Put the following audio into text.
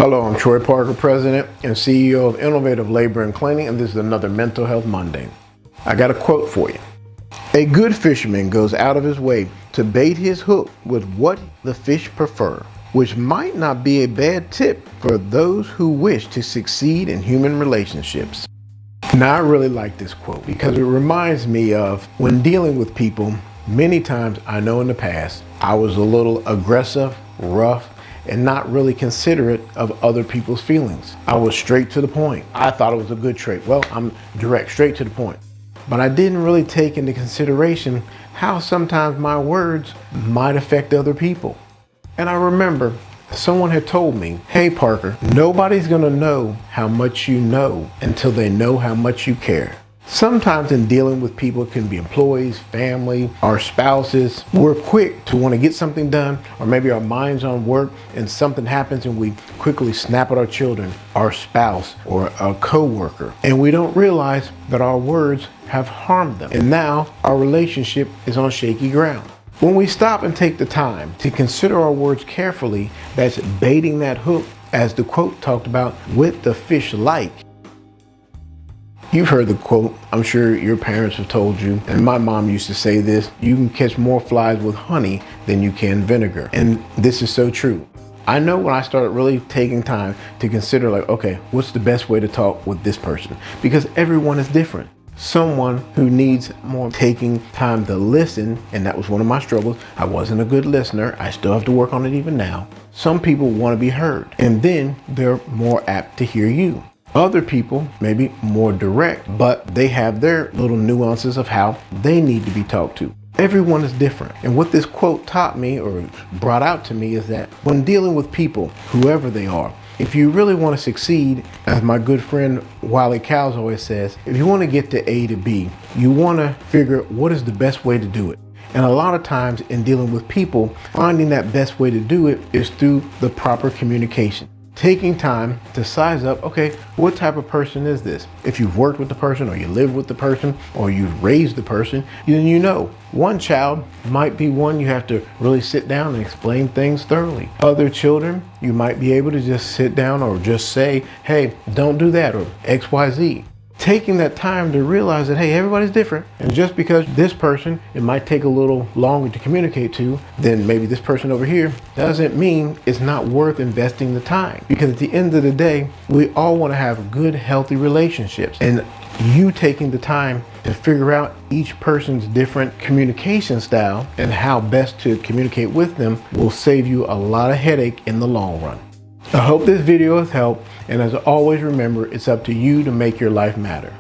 Hello, I'm Troy Parker, President and CEO of Innovative Labor and Cleaning, and this is another Mental Health Monday. I got a quote for you. A good fisherman goes out of his way to bait his hook with what the fish prefer, which might not be a bad tip for those who wish to succeed in human relationships. Now, I really like this quote because it reminds me of when dealing with people. Many times I know in the past I was a little aggressive, rough, and not really considerate of other people's feelings. I was straight to the point. I thought it was a good trait. Well, I'm direct, straight to the point. But I didn't really take into consideration how sometimes my words might affect other people. And I remember someone had told me, "Hey Parker, nobody's gonna know how much you know until they know how much you care." Sometimes in dealing with people, it can be employees, family, our spouses. We're quick to want to get something done, or maybe our mind's on work and something happens and we quickly snap at our children, our spouse, or a coworker. And we don't realize that our words have harmed them. And now our relationship is on shaky ground. When we stop and take the time to consider our words carefully, that's baiting that hook, as the quote talked about, with the fish like. You've heard the quote, I'm sure your parents have told you, and my mom used to say this, you can catch more flies with honey than you can vinegar. And this is so true. I know when I started really taking time to consider okay, what's the best way to talk with this person? Because everyone is different. Someone who needs more taking time to listen, and that was one of my struggles. I wasn't a good listener. I still have to work on it even now. Some people want to be heard, and then they're more apt to hear you. Other people may be more direct, but they have their little nuances of how they need to be talked to. Everyone is different. And what this quote taught me or brought out to me is that when dealing with people, whoever they are, if you really want to succeed, as my good friend Wiley Cowles always says, if you want to get to A to B, you want to figure out what is the best way to do it. And a lot of times in dealing with people, finding that best way to do it is through the proper communication. Taking time to size up, okay, what type of person is this? If you've worked with the person, or you live with the person, or you've raised the person, then you know. One child might be one you have to really sit down and explain things thoroughly. Other children, you might be able to just sit down or just say, hey, don't do that, or X, Y, Z. Taking that time to realize that, hey, everybody's different. And just because this person, it might take a little longer to communicate to than maybe this person over here, doesn't mean it's not worth investing the time. Because at the end of the day, we all want to have good, healthy relationships. And you taking the time to figure out each person's different communication style and how best to communicate with them will save you a lot of headache in the long run. I hope this video has helped, and as always, remember, it's up to you to make your life matter.